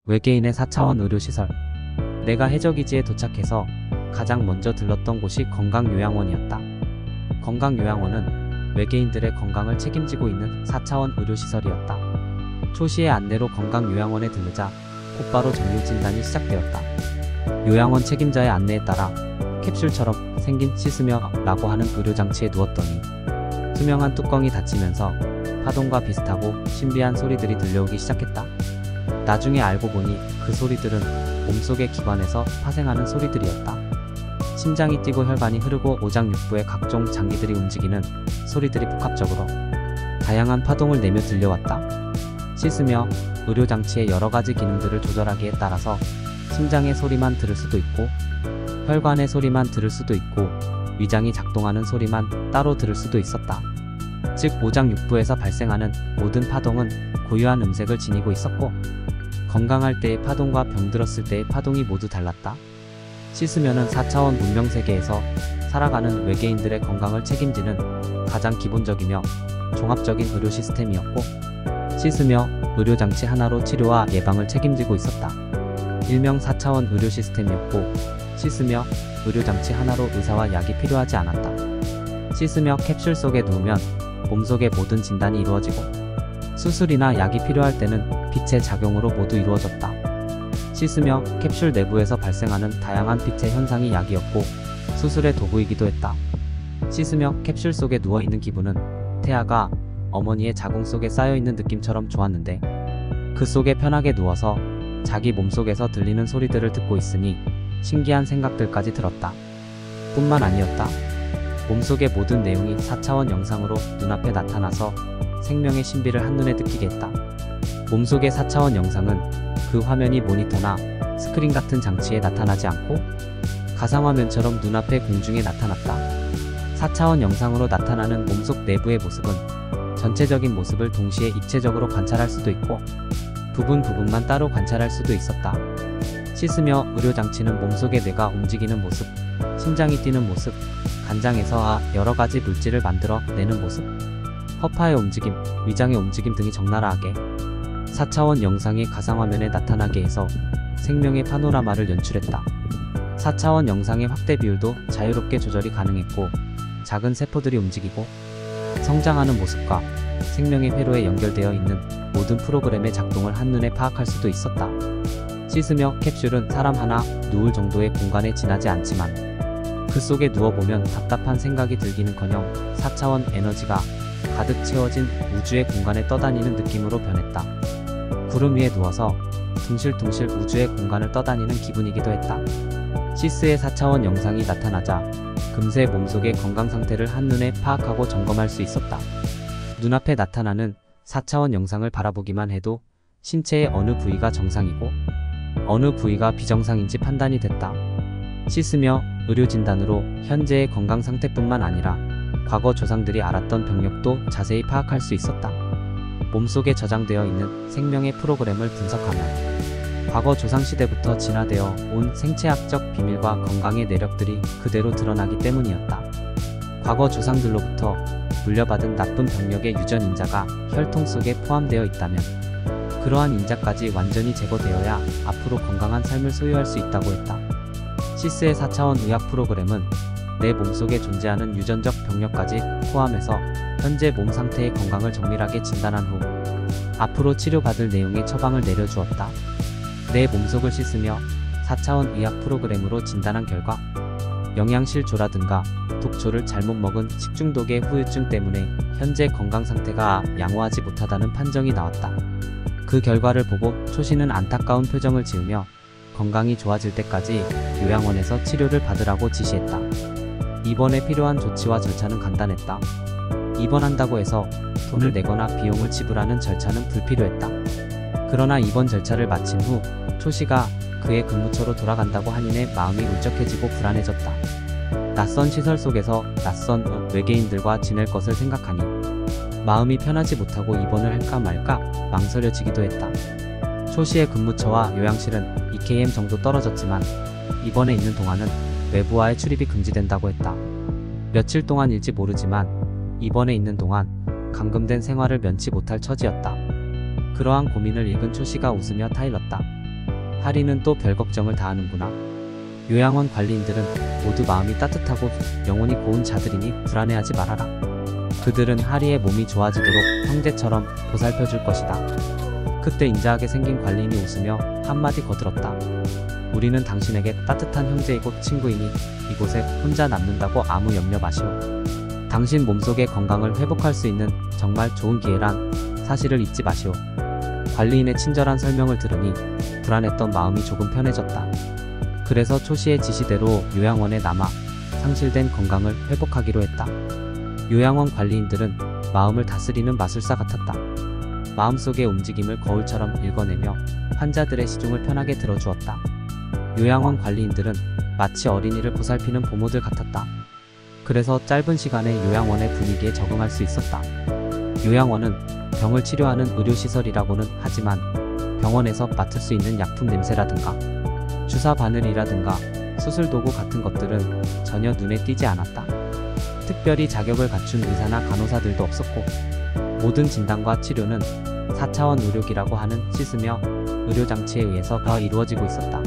외계인의 4차원 의료시설. 내가 해적이지에 도착해서 가장 먼저 들렀던 곳이 건강요양원이었다. 건강요양원은 외계인들의 건강을 책임지고 있는 4차원 의료시설이었다. 초시의 안내로 건강요양원에 들르자 곧바로 정밀진단이 시작되었다. 요양원 책임자의 안내에 따라 캡슐처럼 생긴 시스며 라고 하는 의료장치에 누웠더니 투명한 뚜껑이 닫히면서 파동과 비슷하고 신비한 소리들이 들려오기 시작했다. 나중에 알고 보니 그 소리들은 몸속의 기관에서 파생하는 소리들이었다. 심장이 뛰고 혈관이 흐르고 오장육부의 각종 장기들이 움직이는 소리들이 복합적으로 다양한 파동을 내며 들려왔다. 씻으며 의료장치의 여러가지 기능들을 조절하기에 따라서 심장의 소리만 들을 수도 있고 혈관의 소리만 들을 수도 있고 위장이 작동하는 소리만 따로 들을 수도 있었다. 즉 오장육부에서 발생하는 모든 파동은 고유한 음색을 지니고 있었고 건강할 때의 파동과 병들었을 때의 파동이 모두 달랐다. 씻으면은 4차원 문명세계에서 살아가는 외계인들의 건강을 책임지는 가장 기본적이며 종합적인 의료 시스템이었고 씻으며 의료장치 하나로 치료와 예방을 책임지고 있었다. 일명 4차원 의료 시스템이었고 씻으며 의료장치 하나로 의사와 약이 필요하지 않았다. 씻으며 캡슐 속에 누우면 몸속의 모든 진단이 이루어지고 수술이나 약이 필요할 때는 빛의 작용으로 모두 이루어졌다. 씻으며 캡슐 내부에서 발생하는 다양한 빛의 현상이 약이었고 수술의 도구이기도 했다. 씻으며 캡슐 속에 누워있는 기분은 태아가 어머니의 자궁 속에 쌓여있는 느낌처럼 좋았는데 그 속에 편하게 누워서 자기 몸속에서 들리는 소리들을 듣고 있으니 신기한 생각들까지 들었다. 뿐만 아니었다. 몸속의 모든 내용이 4차원 영상으로 눈앞에 나타나서 생명의 신비를 한눈에 느끼게 했다. 몸속의 4차원 영상은 그 화면이 모니터나 스크린 같은 장치에 나타나지 않고 가상화면처럼 눈앞의 공중에 나타났다. 4차원 영상으로 나타나는 몸속 내부의 모습은 전체적인 모습을 동시에 입체적으로 관찰할 수도 있고 부분만 따로 관찰할 수도 있었다. 씻으며 의료장치는 몸속의 뇌가 움직이는 모습, 심장이 뛰는 모습, 간장에서 여러가지 물질을 만들어 내는 모습, 허파의 움직임, 위장의 움직임 등이 적나라하게 4차원 영상이 가상화면에 나타나게 해서 생명의 파노라마를 연출했다. 4차원 영상의 확대 비율도 자유롭게 조절이 가능했고 작은 세포들이 움직이고 성장하는 모습과 생명의 회로에 연결되어 있는 모든 프로그램의 작동을 한눈에 파악할 수도 있었다. 씻으며 캡슐은 사람 하나 누울 정도의 공간에 지나지 않지만 그 속에 누워보면 답답한 생각이 들기는커녕 4차원 에너지가 가득 채워진 우주의 공간에 떠다니는 느낌으로 변했다. 구름 위에 누워서 둥실둥실 우주의 공간을 떠다니는 기분이기도 했다. 시스의 4차원 영상이 나타나자 금세 몸속의 건강 상태를 한눈에 파악하고 점검할 수 있었다. 눈앞에 나타나는 4차원 영상을 바라보기만 해도 신체의 어느 부위가 정상이고 어느 부위가 비정상인지 판단이 됐다. 씻으며 의료진단으로 현재의 건강 상태뿐만 아니라 과거 조상들이 앓았던 병력도 자세히 파악할 수 있었다. 몸속에 저장되어 있는 생명의 프로그램을 분석하며 과거 조상시대부터 진화되어 온 생체학적 비밀과 건강의 내력들이 그대로 드러나기 때문이었다. 과거 조상들로부터 물려받은 나쁜 병력의 유전 인자가 혈통 속에 포함되어 있다면 그러한 인자까지 완전히 제거되어야 앞으로 건강한 삶을 소유할 수 있다고 했다. 시스의 4차원 의학 프로그램은 내 몸속에 존재하는 유전적 병력까지 포함해서 현재 몸 상태의 건강을 정밀하게 진단한 후 앞으로 치료받을 내용의 처방을 내려주었다. 내 몸속을 씻으며 4차원 의학 프로그램으로 진단한 결과 영양실조라든가 독초를 잘못 먹은 식중독의 후유증 때문에 현재 건강 상태가 양호하지 못하다는 판정이 나왔다. 그 결과를 보고 초씨는 안타까운 표정을 지으며 건강이 좋아질 때까지 요양원에서 치료를 받으라고 지시했다. 입원에 필요한 조치와 절차는 간단했다. 입원한다고 해서 돈을 내거나 비용을 지불하는 절차는 불필요했다. 그러나 입원 절차를 마친 후 초씨가 그의 근무처로 돌아간다고 하니내 마음이 울적해지고 불안해졌다. 낯선 시설 속에서 낯선 외계인들과 지낼 것을 생각하니 마음이 편하지 못하고 입원을 할까 말까 망설여지기도 했다. 초씨의 근무처와 요양실은 2km 정도 떨어졌지만 입원해 있는 동안은 외부와의 출입이 금지된다고 했다. 며칠 동안일지 모르지만 입원해 있는 동안 감금된 생활을 면치 못할 처지였다. 그러한 고민을 읽은 초씨가 웃으며 타일렀다. 하리는 또 별 걱정을 다 하는구나. 요양원 관리인들은 모두 마음이 따뜻하고 영혼이 고운 자들이니 불안해하지 말아라. 그들은 하리의 몸이 좋아지도록 형제처럼 보살펴줄 것이다. 그때 인자하게 생긴 관리인이 웃으며 한마디 거들었다. 우리는 당신에게 따뜻한 형제이고 친구이니 이곳에 혼자 남는다고 아무 염려 마시오. 당신 몸속의 건강을 회복할 수 있는 정말 좋은 기회란 사실을 잊지 마시오. 관리인의 친절한 설명을 들으니 불안했던 마음이 조금 편해졌다. 그래서 초시의 지시대로 요양원에 남아 상실된 건강을 회복하기로 했다. 요양원 관리인들은 마음을 다스리는 마술사 같았다. 마음속의 움직임을 거울처럼 읽어내며 환자들의 시중을 편하게 들어주었다. 요양원 관리인들은 마치 어린이를 보살피는 부모들 같았다. 그래서 짧은 시간에 요양원의 분위기에 적응할 수 있었다. 요양원은 병을 치료하는 의료시설이라고는 하지만 병원에서 맡을 수 있는 약품 냄새라든가 주사 바늘이라든가 수술도구 같은 것들은 전혀 눈에 띄지 않았다. 특별히 자격을 갖춘 의사나 간호사들도 없었고 모든 진단과 치료는 4차원 의료기라고 하는 씻으며 의료장치에 의해서 다 이루어지고 있었다.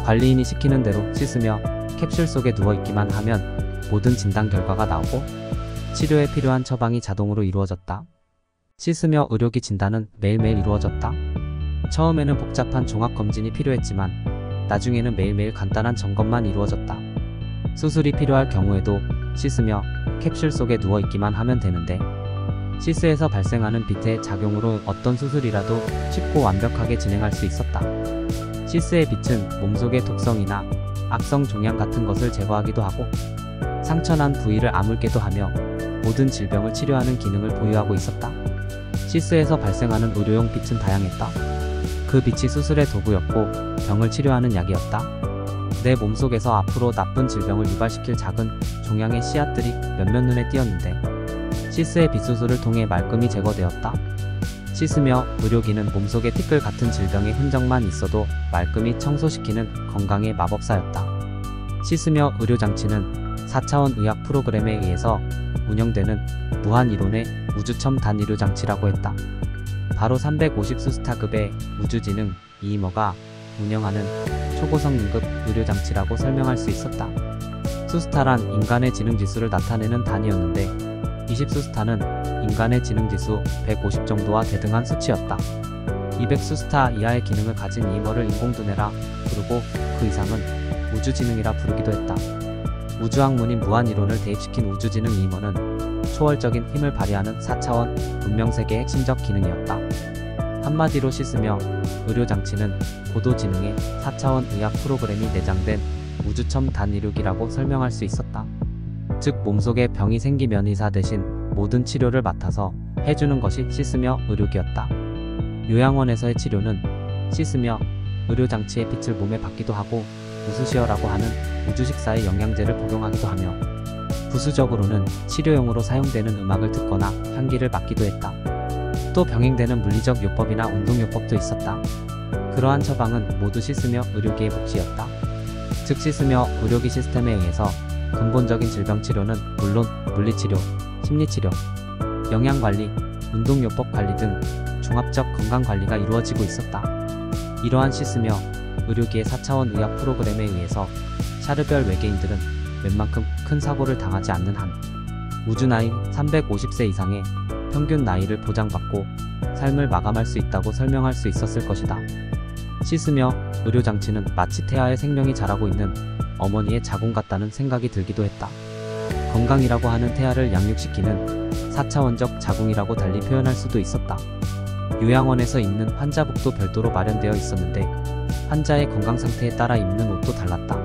관리인이 시키는 대로 씻으며 캡슐 속에 누워있기만 하면 모든 진단 결과가 나오고 치료에 필요한 처방이 자동으로 이루어졌다. 씻으며 의료기 진단은 매일매일 이루어졌다. 처음에는 복잡한 종합검진이 필요했지만 나중에는 매일매일 간단한 점검만 이루어졌다. 수술이 필요할 경우에도 씻으며 캡슐 속에 누워있기만 하면 되는데 시스에서 발생하는 빛의 작용으로 어떤 수술이라도 쉽고 완벽하게 진행할 수 있었다. 시스의 빛은 몸속의 독성이나 악성 종양 같은 것을 제거하기도 하고 상처난 부위를 아물게도 하며 모든 질병을 치료하는 기능을 보유하고 있었다. 시스에서 발생하는 의료용 빛은 다양했다. 그 빛이 수술의 도구였고 병을 치료하는 약이었다. 내 몸속에서 앞으로 나쁜 질병을 유발시킬 작은 종양의 씨앗들이 몇몇 눈에 띄었는데 시스의 빛수술을 통해 말끔히 제거되었다. 씻으며 의료기는 몸속에 티끌 같은 질병의 흔적만 있어도 말끔히 청소시키는 건강의 마법사였다. 씻으며 의료장치는 4차원 의학 프로그램에 의해서 운영되는 무한이론의 우주첨 단의료장치라고 했다. 바로 350수스타급의 우주지능 이이머가 운영하는 초고성 등급 의료장치라고 설명할 수 있었다. 수스타란 인간의 지능지수를 나타내는 단위였는데 20수스타는 인간의 지능지수 150 정도와 대등한 수치였다. 200수스타 이하의 기능을 가진 이이머를 인공두뇌라 부르고 그 이상은 우주지능이라 부르기도 했다. 우주학문인 무한이론을 대입시킨 우주지능 이이머는 초월적인 힘을 발휘하는 4차원 문명세계의 핵심적 기능이었다. 한마디로 씻으며 의료장치는 고도지능의 4차원 의학 프로그램이 내장된 우주첨 단의료기라고 설명할 수 있었다. 즉 몸속에 병이 생기면 의사 대신 모든 치료를 맡아서 해주는 것이 씻으며 의료기였다. 요양원에서의 치료는 씻으며 의료장치의 빛을 몸에 받기도 하고 우수시어라고 하는 우주식사의 영양제를 복용하기도 하며 부수적으로는 치료용으로 사용되는 음악을 듣거나 향기를 맡기도 했다. 또 병행되는 물리적 요법이나 운동요법도 있었다. 그러한 처방은 모두 씻으며 의료기의 몫이었다. 즉 씻으며 의료기 시스템에 의해서 근본적인 질병치료는 물론 물리치료, 심리치료, 영양관리, 운동요법 관리 등 종합적 건강관리가 이루어지고 있었다. 이러한 씻으며 의료기의 4차원 의학 프로그램에 의해서 샤르별 외계인들은 웬만큼 큰 사고를 당하지 않는 한 우주나이 350세 이상의 평균 나이를 보장받고 삶을 마감할 수 있다고 설명할 수 있었을 것이다. 씻으며 의료장치는 마치 태아의 생명이 자라고 있는 어머니의 자궁 같다는 생각이 들기도 했다. 건강이라고 하는 태아를 양육시키는 4차원적 자궁이라고 달리 표현할 수도 있었다. 요양원에서 입는 환자복도 별도로 마련되어 있었는데 환자의 건강 상태에 따라 입는 옷도 달랐다.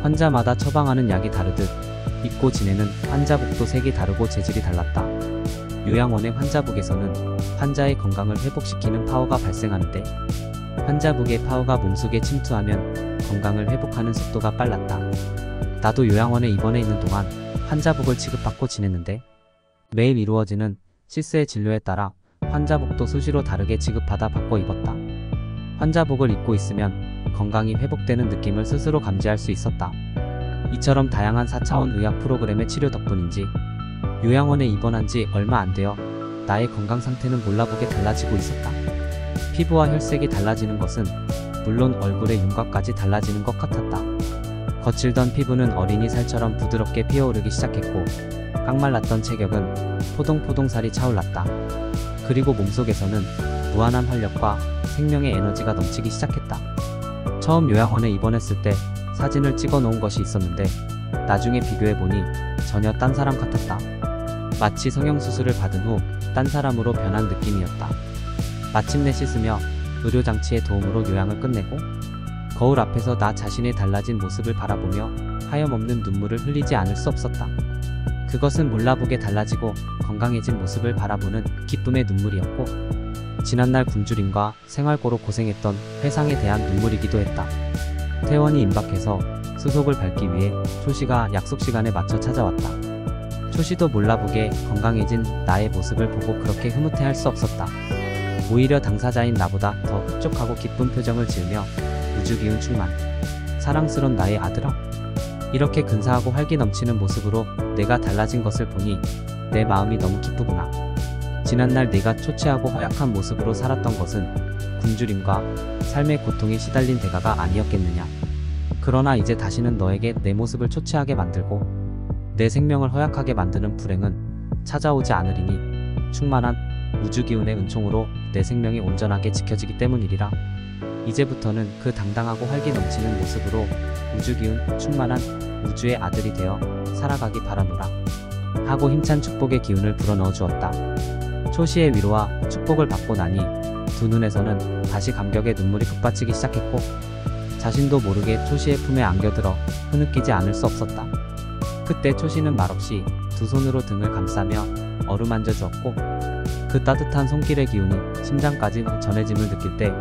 환자마다 처방하는 약이 다르듯 입고 지내는 환자복도 색이 다르고 재질이 달랐다. 요양원의 환자복에서는 환자의 건강을 회복시키는 파워가 발생하는데 환자복의 파워가 몸속에 침투하면 건강을 회복하는 속도가 빨랐다. 나도 요양원에 입원해 있는 동안 환자복을 취급받고 지냈는데 매일 이루어지는 시스의 진료에 따라 환자복도 수시로 다르게 지급받아 바꿔 입었다. 환자복을 입고 있으면 건강이 회복되는 느낌을 스스로 감지할 수 있었다. 이처럼 다양한 4차원 의학 프로그램의 치료 덕분인지 요양원에 입원한 지 얼마 안 되어 나의 건강 상태는 몰라보게 달라지고 있었다. 피부와 혈색이 달라지는 것은 물론 얼굴의 윤곽까지 달라지는 것 같았다. 거칠던 피부는 어린이 살처럼 부드럽게 피어오르기 시작했고 깡말랐던 체격은 포동포동 살이 차올랐다. 그리고 몸속에서는 무한한 활력과 생명의 에너지가 넘치기 시작했다. 처음 요양원에 입원했을 때 사진을 찍어 놓은 것이 있었는데 나중에 비교해보니 전혀 딴 사람 같았다. 마치 성형수술을 받은 후 딴 사람으로 변한 느낌이었다. 마침내 씻으며 의료장치의 도움으로 요양을 끝내고 거울 앞에서 나 자신의 달라진 모습을 바라보며 하염없는 눈물을 흘리지 않을 수 없었다. 그것은 몰라보게 달라지고 건강해진 모습을 바라보는 기쁨의 눈물이었고 지난날 굶주림과 생활고로 고생했던 회상에 대한 눈물이기도 했다. 퇴원이 임박해서 수속을 밟기 위해 초시가 약속 시간에 맞춰 찾아왔다. 초시도 몰라보게 건강해진 나의 모습을 보고 그렇게 흐뭇해할 수 없었다. 오히려 당사자인 나보다 더 흡족하고 기쁜 표정을 지으며 우주기운 충만, 사랑스런 나의 아들아? 이렇게 근사하고 활기 넘치는 모습으로 내가 달라진 것을 보니 내 마음이 너무 기쁘구나. 지난날 내가 초췌하고 허약한 모습으로 살았던 것은 굶주림과 삶의 고통에 시달린 대가가 아니었겠느냐. 그러나 이제 다시는 너에게 내 모습을 초췌하게 만들고 내 생명을 허약하게 만드는 불행은 찾아오지 않으리니 충만한 우주기운의 은총으로 내 생명이 온전하게 지켜지기 때문이리라. 이제부터는 그 당당하고 활기 넘치는 모습으로 우주기운 충만한 우주의 아들이 되어 살아가기 바라노라 하고 힘찬 축복의 기운을 불어넣어 주었다. 초시의 위로와 축복을 받고 나니 두 눈에서는 다시 감격의 눈물이 북받치기 시작했고 자신도 모르게 초시의 품에 안겨들어 흐느끼지 않을 수 없었다. 그때 초시는 말없이 두 손으로 등을 감싸며 어루만져 주었고 그 따뜻한 손길의 기운이 심장까지 전해짐을 느낄 때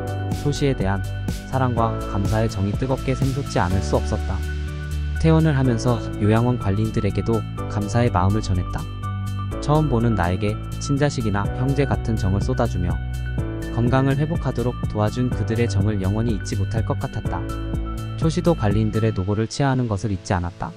초시에 대한 사랑과 감사의 정이 뜨겁게 샘솟지 않을 수 없었다. 퇴원을 하면서 요양원 관리인들에게도 감사의 마음을 전했다. 처음 보는 나에게 친자식이나 형제 같은 정을 쏟아주며 건강을 회복하도록 도와준 그들의 정을 영원히 잊지 못할 것 같았다. 초시도 관리인들의 노고를 치하하는 것을 잊지 않았다.